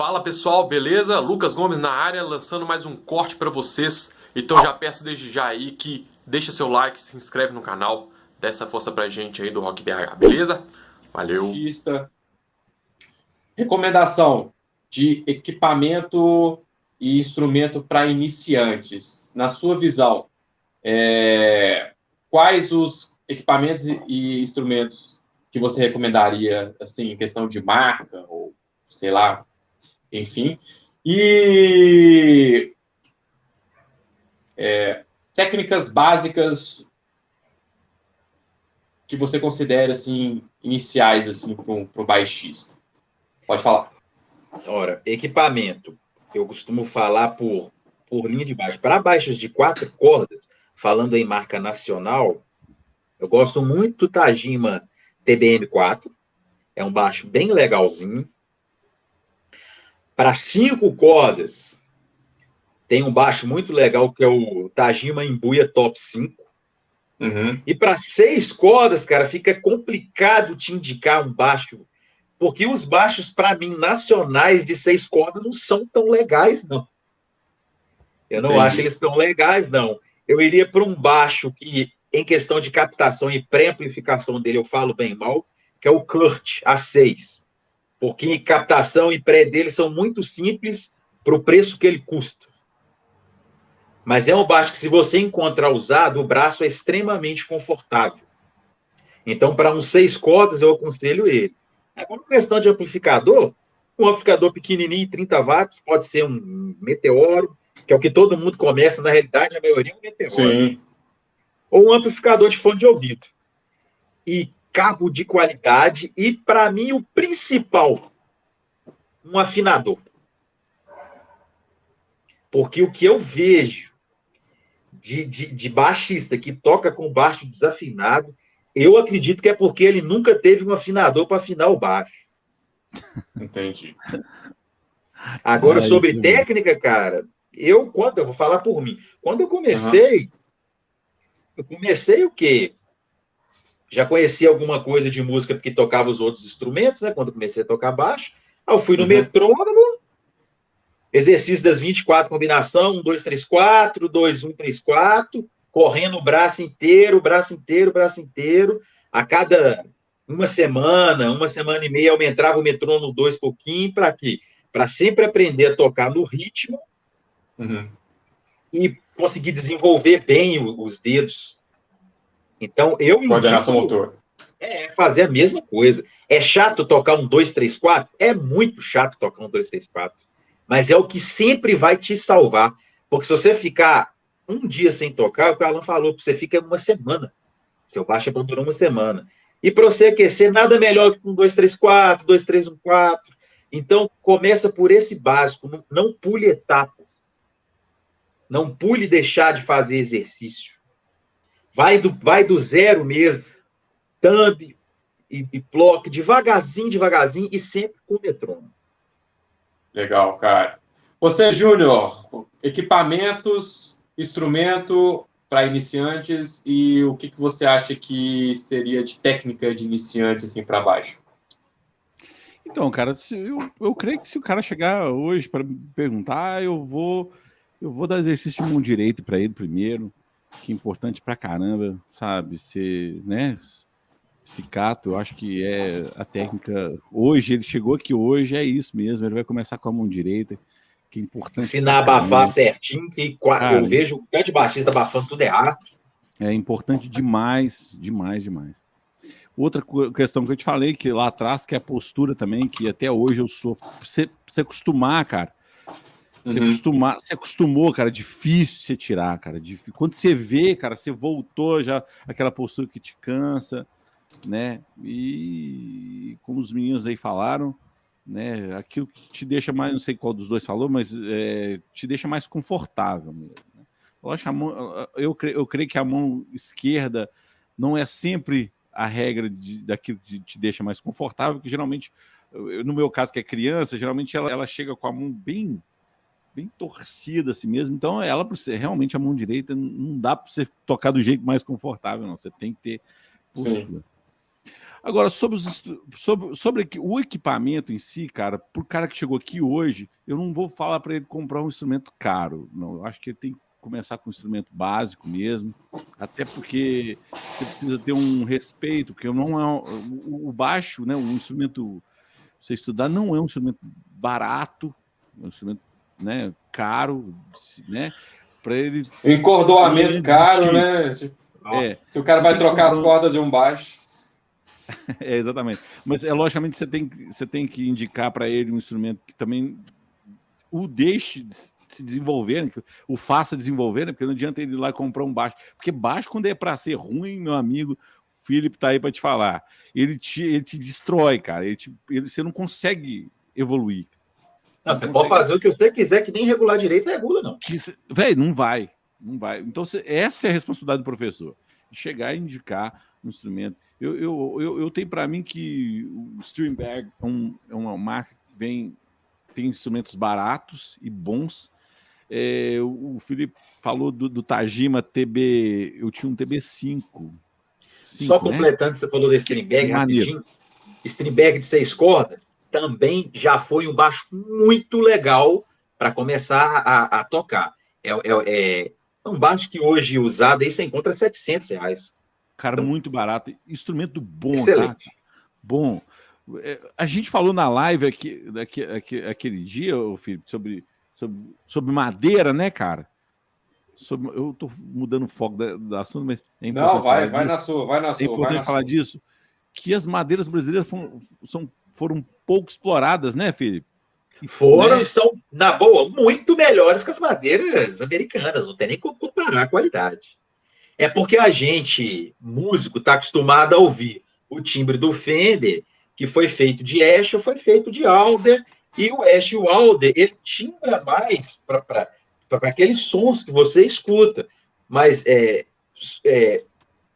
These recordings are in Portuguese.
Fala pessoal, beleza? Lucas Gomes na área, lançando mais um corte para vocês. Então já peço desde já aí que deixa seu like, se inscreve no canal, dá essa força pra gente aí do Rock BH, beleza? Valeu! Baixista. Recomendação de equipamento e instrumento para iniciantes. Na sua visão, quais os equipamentos e instrumentos que você recomendaria, assim, em questão de marca, ou sei lá, enfim. E técnicas básicas que você considera, assim, iniciais, assim, para um baixista. Pode falar. Ora, equipamento. Eu costumo falar por linha de baixo. Para baixos de 4 cordas, falando em marca nacional, eu gosto muito do Tajima TBM4. É um baixo bem legalzinho. Para 5 cordas, tem um baixo muito legal que é o Tajima Embuia Top 5. Uhum. E para 6 cordas, cara, fica complicado te indicar um baixo, porque os baixos, para mim, nacionais de 6 cordas não são tão legais, não. Eu não acho eles tão legais, não. Eu iria para um baixo que, em questão de captação e pré-amplificação dele, eu falo bem mal, que é o Kurt A6. Porque captação e pré dele são muito simples para o preço que ele custa. Mas é um baixo que, se você encontrar usado, o braço é extremamente confortável. Então, para uns 6 cordas, eu aconselho ele. Agora, questão de amplificador, um amplificador pequenininho, 30 watts, pode ser um Meteoro, que é o que todo mundo começa, na realidade, a maioria é um Meteoro. Sim. Ou um amplificador de fone de ouvido. E cabo de qualidade, e, para mim, o principal, um afinador. Porque o que eu vejo de baixista que toca com baixo desafinado, eu acredito que é porque ele nunca teve um afinador para afinar o baixo. Entendi. Agora, sobre técnica, cara, eu vou falar por mim. Quando eu comecei o quê? Já conhecia alguma coisa de música porque tocava os outros instrumentos, né? Quando eu comecei a tocar baixo. Aí eu fui no metrônomo, exercício das 24 combinação, 1, 2, 3, 4, 2, 1, 3, 4, correndo o braço inteiro, braço inteiro, braço inteiro. A cada uma semana e meia, eu aumentava o metrônomo 2 pouquinho, para quê? Para sempre aprender a tocar no ritmo e conseguir desenvolver bem os dedos. Então, eu Coordenação motor. Fazer a mesma coisa. É chato tocar um 2, 3, 4? É muito chato tocar um 2, 3, 4. Mas é o que sempre vai te salvar. Porque se você ficar um dia sem tocar, o que o Alan falou, você fica uma semana. Seu baixo é para durar uma semana. E para você aquecer, nada melhor que um 2, 3, 4, 2, 3, 1, 4. Então, começa por esse básico. Não pule etapas. Não pule deixar de fazer exercício. Vai do zero mesmo. Thumb e block, devagarzinho, e sempre com metrônomo. Legal, cara. Você, Júnior, equipamentos, instrumento para iniciantes e o que você acha que seria de técnica de iniciante assim para baixo? Então, cara, eu creio que se o cara chegar hoje para me perguntar, eu vou dar exercício de mão direita para ele primeiro, que é importante pra caramba, sabe? Ser, né? Psicato, eu acho que é a técnica. Hoje, ele chegou aqui hoje, é isso mesmo. Ele vai começar com a mão direita, que é importante. Ensinar a abafar certinho, que cara, eu vejo o pé de baixista abafando tudo errado. É importante demais. Outra questão que eu te falei, que lá atrás, que é a postura também, que até hoje eu sofro. Você acostumar, cara. Você acostumou, cara, difícil você tirar, cara. Quando você vê, cara, você voltou já aquela postura que te cansa, né? E como os meninos aí falaram, né? Aquilo que te deixa mais, não sei qual dos dois falou, mas te deixa mais confortável mesmo. Né? Lógico, eu creio que a mão esquerda não é sempre a regra daquilo que te deixa mais confortável, que geralmente, no meu caso, que é criança, geralmente ela chega com a mão bem torcida assim mesmo. Então, ela, por ser realmente a mão direita, não dá para você tocar do jeito mais confortável, não. Você tem que ter postura. Sim. Agora, sobre o equipamento em si, cara, pro cara que chegou aqui hoje, eu não vou falar para ele comprar um instrumento caro. Não, eu acho que ele tem que começar com um instrumento básico mesmo, até porque você precisa ter um respeito, porque não é o baixo, né, um instrumento você estudar não é um instrumento barato, é um instrumento, né, caro, né, para ele Encordoamento caro, né? Tipo, se o cara vai trocar as cordas de um baixo. Exatamente. Mas logicamente você tem que indicar para ele um instrumento que também o deixe se desenvolver, né? Que o faça desenvolver, né? Porque não adianta ele ir lá e comprar um baixo. Porque baixo, quando é para ser ruim, meu amigo, o Felipe tá aí para te falar. Ele te destrói, cara. Você não consegue evoluir. Não, você pode fazer o que você quiser, que nem regular direito regula, não. Velho, não vai. Não vai. Então, essa é a responsabilidade do professor. Chegar e indicar um instrumento. Eu tenho para mim que o Strindberg é uma marca que tem instrumentos baratos e bons. O Felipe falou do Tajima TB. Eu tinha um TB5. Só completando, né? Você falou do Strindberg rapidinho. Strindberg de 6 cordas também já foi um baixo muito legal para começar a tocar. É um baixo que hoje usado aí você encontra R$700. Cara, então, muito barato. Instrumento bom, excelente. Tá? Bom. A gente falou na live aquele dia, Felipe, sobre madeira, né, cara? Eu tô mudando o foco do assunto, mas é importante. Não, vai na sua. É importante falar disso. Que as madeiras brasileiras foram pouco exploradas, né, Felipe? Foram e são, na boa, muito melhores que as madeiras americanas. Não tem nem como comparar a qualidade. É porque a gente, músico, está acostumado a ouvir o timbre do Fender, que foi feito de Ash ou foi feito de Alder, e o Ash e o Alder, ele timbra mais para aqueles sons que você escuta. Mas,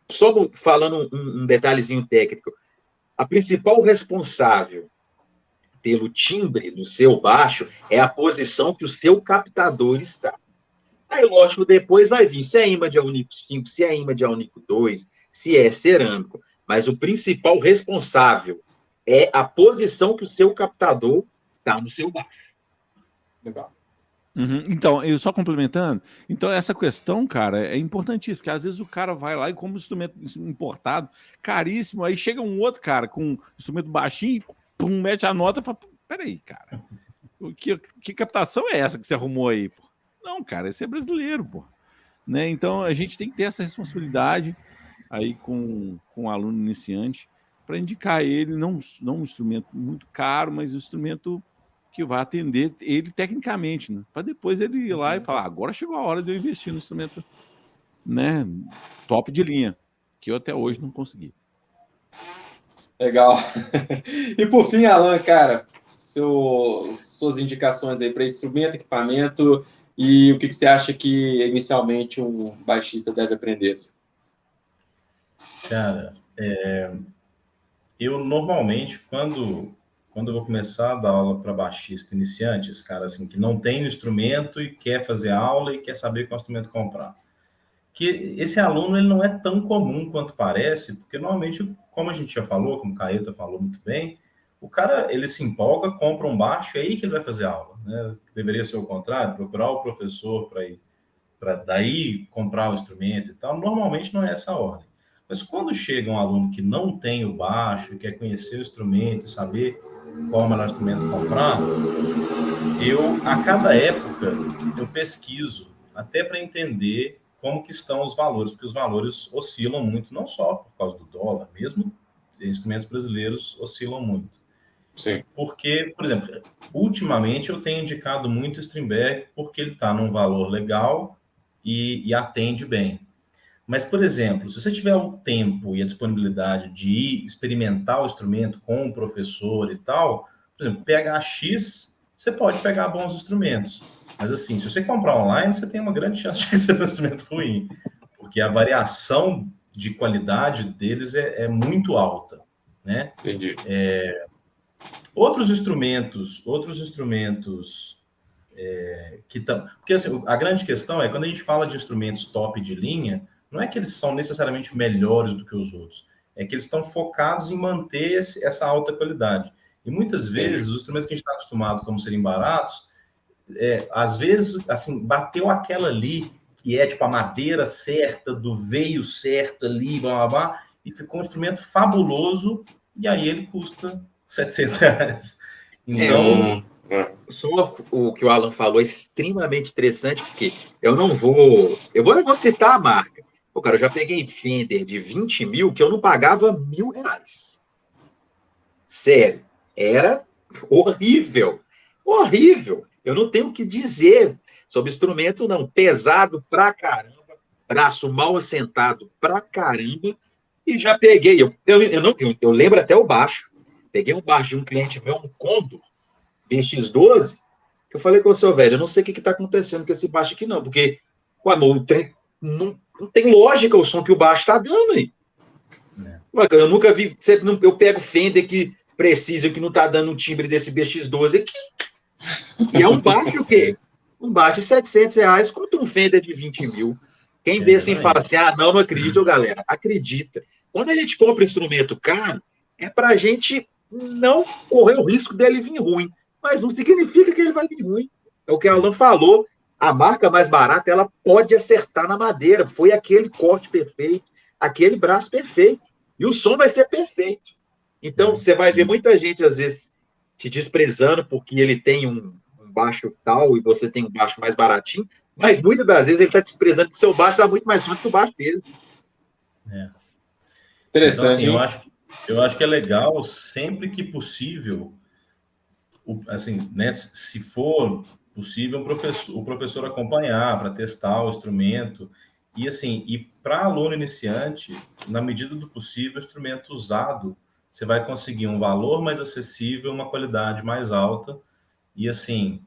só falando um detalhezinho técnico, a principal responsável pelo timbre do seu baixo é a posição que o seu captador está. Aí, lógico, depois vai vir se é imã de Alnico 5, se é imã de Alnico 2, se é cerâmico. Mas o principal responsável é a posição que o seu captador está no seu baixo. Legal. Uhum. Então, eu só complementando, então essa questão, cara, é importantíssima, porque às vezes o cara vai lá e compra um instrumento importado, caríssimo, aí chega um outro cara com um instrumento baixinho, pum, mete a nota e fala, peraí, cara, que captação é essa que você arrumou aí, pô? Não, cara, esse é brasileiro, pô. Né? Então, a gente tem que ter essa responsabilidade aí com o aluno iniciante para indicar ele, não um instrumento muito caro, mas um instrumento que vai atender ele tecnicamente, né? Para depois ele ir lá e falar, agora chegou a hora de eu investir no instrumento, né, top de linha, que eu até hoje não consegui. Legal. E por fim, Alan, cara, suas indicações aí para instrumento, equipamento e o que você acha que inicialmente um baixista deve aprender? Cara, eu normalmente, quando eu vou começar a dar aula para baixista iniciantes, cara, assim, que não tem o instrumento e quer fazer aula e quer saber qual instrumento comprar. Que esse aluno ele não é tão comum quanto parece, porque normalmente, como a gente já falou, como o Caeta falou muito bem, o cara, ele se empolga, compra um baixo, é aí que ele vai fazer aula, né? Deveria ser o contrário, procurar o professor para daí comprar o instrumento e tal. Normalmente não é essa ordem. Mas quando chega um aluno que não tem o baixo, quer conhecer o instrumento, saber qual é o melhor instrumento comprar, a cada época, eu pesquiso, até para entender como que estão os valores, porque os valores oscilam muito, não só por causa do dólar, mesmo instrumentos brasileiros oscilam muito. Sim. Porque, por exemplo, ultimamente eu tenho indicado muito o Strindberg porque ele está num valor legal e atende bem. Mas, por exemplo, se você tiver o tempo e a disponibilidade de ir experimentar o instrumento com o professor e tal, por exemplo, PHX, você pode pegar bons instrumentos. Mas, assim, se você comprar online, você tem uma grande chance de receber um instrumento ruim, porque a variação de qualidade deles é muito alta, né? Entendi. Outros instrumentos que estão... Porque, assim, a grande questão é, quando a gente fala de instrumentos top de linha, não é que eles são necessariamente melhores do que os outros. é que eles estão focados em manter essa alta qualidade. E muitas vezes, os instrumentos que a gente está acostumado como serem baratos, às vezes, assim, bateu aquela ali, que é tipo a madeira certa, do veio certo ali, blá, blá, blá, e ficou um instrumento fabuloso, e aí ele custa R$700. Então... Só o que o Alan falou é extremamente interessante, porque eu vou citar a marca. Pô, cara, eu já peguei Fender de 20 mil que eu não pagava R$1.000. Sério, era horrível, horrível. Eu não tenho o que dizer sobre instrumento, não. Pesado pra caramba, braço mal assentado pra caramba, e já peguei. Eu lembro até o baixo. Peguei um baixo de um cliente meu, um Condor BX12, que eu falei com o seu velho, eu não sei o que está acontecendo com esse baixo aqui, não, porque não tem lógica o som que o baixo está dando aí. Eu nunca vi. Eu pego Fender que precisa, que não está dando um timbre desse BX12 aqui. E é um baixo o quê? Um baixo de R$700 contra um Fender de 20 mil. Quem vê assim fala assim, não acredito, galera. Acredita. Quando a gente compra instrumento caro, é para a gente não correr o risco dele vir ruim. Mas não significa que ele vai vir ruim. É o que a Alan falou. A marca mais barata, ela pode acertar na madeira. Foi aquele corte perfeito, aquele braço perfeito. E o som vai ser perfeito. Então, você vai ver muita gente, às vezes, te desprezando porque ele tem um baixo tal e você tem um baixo mais baratinho. Mas, muitas das vezes, ele está desprezando que o seu baixo dá muito mais forte que o baixo dele. Interessante, então, assim, eu acho que é legal, sempre que possível, assim, né, se for possível, o professor acompanhar para testar o instrumento. E, assim, para aluno iniciante, na medida do possível, o instrumento usado, você vai conseguir um valor mais acessível, uma qualidade mais alta. E, assim,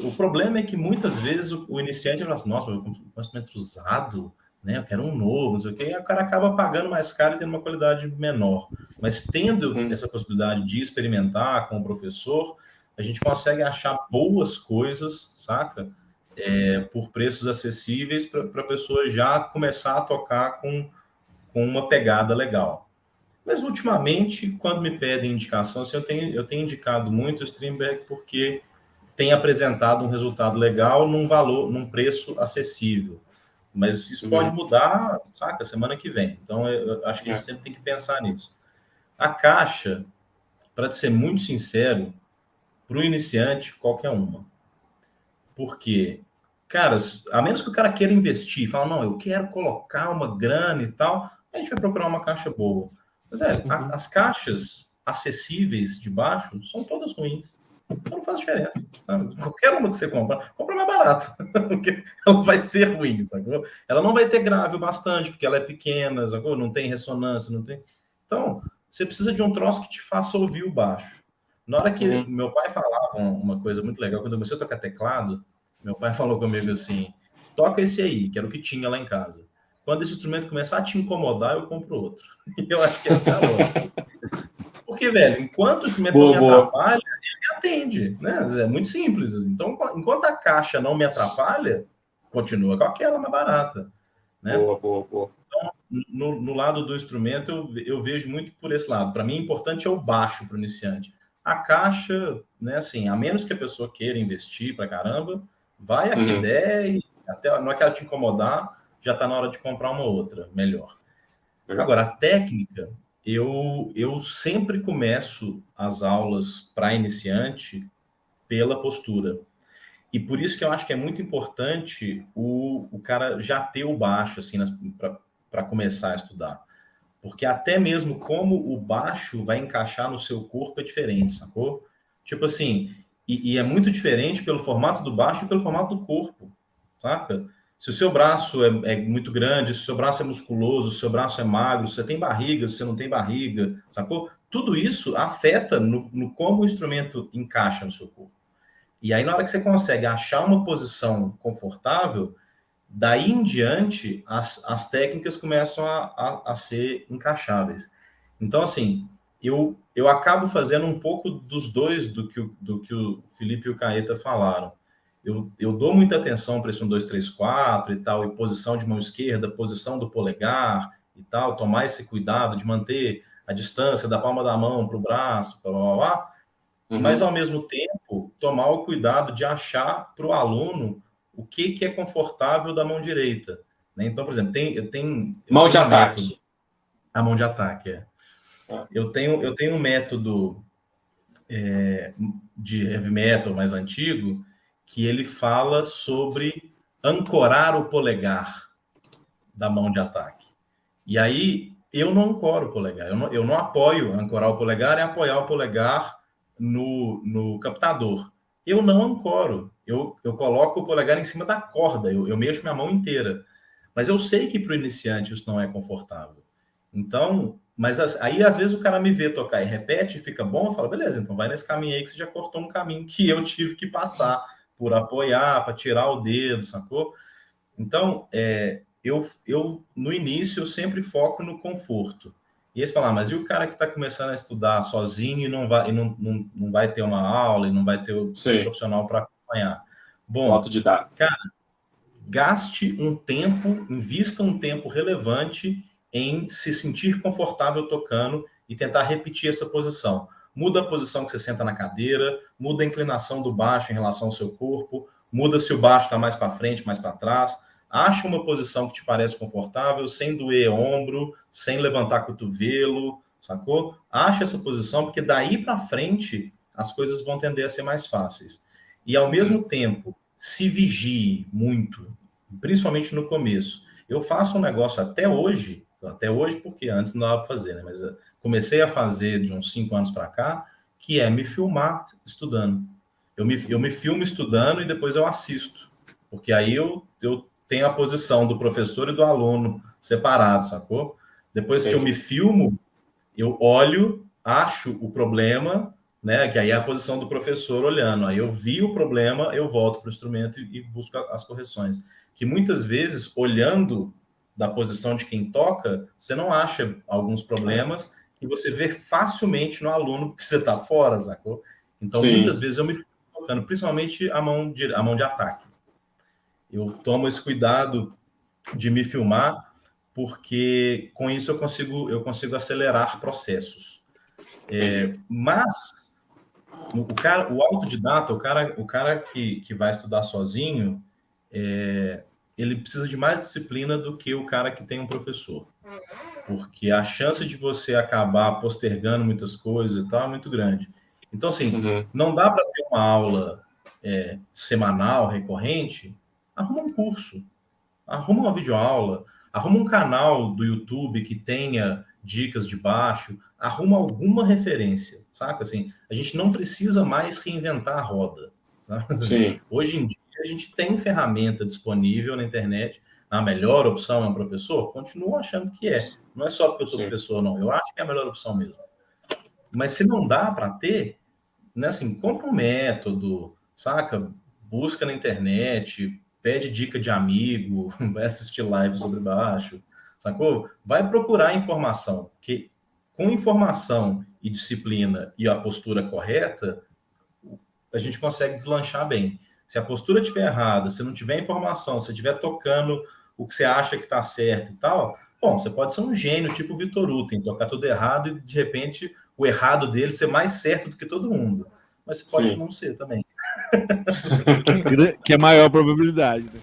o problema é que muitas vezes o iniciante fala assim, nossa, um instrumento usado, né? Eu quero um novo, não sei o quê, e o cara acaba pagando mais caro e tendo uma qualidade menor. Mas tendo essa possibilidade de experimentar com o professor, a gente consegue achar boas coisas, saca? Por preços acessíveis para a pessoa já começar a tocar com uma pegada legal. Mas, ultimamente, quando me pedem indicação, assim, eu tenho indicado muito o Strindberg porque tem apresentado um resultado legal num preço acessível. Mas isso pode mudar, saca, semana que vem. Então, eu acho que a gente sempre tem que pensar nisso. A caixa, para ser muito sincero, para o iniciante, qualquer uma. Porque, cara, a menos que o cara queira investir, fala, não, eu quero colocar uma grana e tal, a gente vai procurar uma caixa boa. Mas, velho, as caixas acessíveis de baixo são todas ruins. Então não faz diferença, sabe? Qualquer uma que você compra mais barato, porque ela vai ser ruim, sacou? Ela não vai ter grave o bastante, porque ela é pequena, sacou? Não tem ressonância, não tem... Então, você precisa de um troço que te faça ouvir o baixo. Na hora que meu pai falava uma coisa muito legal, quando eu comecei a tocar teclado, meu pai falou comigo assim, toca esse aí, que era o que tinha lá em casa. Quando esse instrumento começar a te incomodar, eu compro outro. E eu acho que essa é a lógica. Porque, velho, enquanto o instrumento não me atrapalha, ele me atende, né? É muito simples. Então, enquanto a caixa não me atrapalha, continua com aquela mais barata, né? Boa. Então, no lado do instrumento, eu vejo muito por esse lado. Para mim, o importante é o baixo para o iniciante. A caixa, né, assim, a menos que a pessoa queira investir pra caramba, vai a que der e até na hora que ela te incomodar, já está na hora de comprar uma outra, melhor. Agora, a técnica... Eu sempre começo as aulas para iniciante pela postura. E por isso que eu acho que é muito importante o cara já ter o baixo assim, para começar a estudar. Porque até mesmo como o baixo vai encaixar no seu corpo é diferente, sacou? Tipo assim, e é muito diferente pelo formato do baixo e pelo formato do corpo, saca? Se o seu braço é muito grande, se o seu braço é musculoso, se o seu braço é magro, se você tem barriga, se você não tem barriga, sacou? Tudo isso afeta no como o instrumento encaixa no seu corpo. E aí, na hora que você consegue achar uma posição confortável, daí em diante, as técnicas começam a ser encaixáveis. Então, assim, eu acabo fazendo um pouco dos dois do que o Felipe e o Caeta falaram. Eu dou muita atenção para esse 1, 2, 3, 4 e tal, e posição de mão esquerda, posição do polegar e tal, tomar esse cuidado de manter a distância da palma da mão para o braço, blá, blá, blá, mas, ao mesmo tempo, tomar o cuidado de achar para o aluno o que é confortável da mão direita. Né? Então, por exemplo, mão de ataque. A mão de ataque, é. Eu tenho um método de heavy metal mais antigo que ele fala sobre ancorar o polegar da mão de ataque. E aí, eu não ancoro o polegar. Eu não apoio ancorar o polegar e apoiar o polegar no captador. Eu não ancoro. Eu coloco o polegar em cima da corda. Eu mexo minha mão inteira. Mas eu sei que para o iniciante isso não é confortável. Então, mas aí às vezes o cara me vê tocar e repete e fica bom, eu falo, beleza, então vai nesse caminho aí que você já cortou um caminho que eu tive que passar por apoiar, para tirar o dedo, sacou? Então, eu no início eu sempre foco no conforto. E eles falam, mas e o cara que está começando a estudar sozinho e não vai ter uma aula e não vai ter o profissional para acompanhar? Bom, autodidata. Cara, gaste um tempo, invista um tempo relevante em se sentir confortável tocando e tentar repetir essa posição. Muda a posição que você senta na cadeira, muda a inclinação do baixo em relação ao seu corpo, muda se o baixo está mais para frente, mais para trás. Acha uma posição que te parece confortável, sem doer ombro, sem levantar cotovelo, sacou? Acha essa posição, porque daí para frente as coisas vão tender a ser mais fáceis. E ao mesmo tempo, se vigie muito, principalmente no começo. Eu faço um negócio até hoje porque antes não dava para fazer, né? Mas comecei a fazer de uns 5 anos para cá, que é me filmar estudando. Eu me filmo estudando e depois eu assisto, porque aí eu tenho a posição do professor e do aluno separado, sacou? Depois que eu me filmo, eu olho, acho o problema, né? Que aí é a posição do professor olhando. Aí eu vi o problema, eu volto para o instrumento e busco as correções. Que muitas vezes, olhando da posição de quem toca, você não acha alguns problemas que você vê facilmente no aluno porque você está fora, sacou? Então, muitas vezes eu me fico tocando, principalmente a mão de ataque. Eu tomo esse cuidado de me filmar, porque com isso eu consigo acelerar processos. Mas o autodidata, o cara que vai estudar sozinho, ele precisa de mais disciplina do que o cara que tem um professor. Porque a chance de você acabar postergando muitas coisas e tal é muito grande. Então, assim, não dá para ter uma aula semanal, recorrente. Arruma um curso, arruma uma videoaula, arruma um canal do YouTube que tenha dicas de baixo, arruma alguma referência, saca? Assim, a gente não precisa mais reinventar a roda. Sim. Hoje em dia, a gente tem ferramenta disponível na internet. A melhor opção é um professor? Continuo achando que é. Não é só porque eu sou professor, não. Eu acho que é a melhor opção mesmo. Mas se não dá para ter, né, assim, compra um método, saca? Busca na internet, pede dica de amigo, vai assistir live sobre baixo, sacou? Vai procurar informação, porque com informação e disciplina e a postura correta, a gente consegue deslanchar bem. Se a postura estiver errada, se não tiver informação, se estiver tocando o que você acha que está certo e tal, bom, você pode ser um gênio, tipo o Vitor Uten, tocar tudo errado e, de repente, o errado dele ser mais certo do que todo mundo. Mas você pode não ser também. Que é a maior probabilidade, né?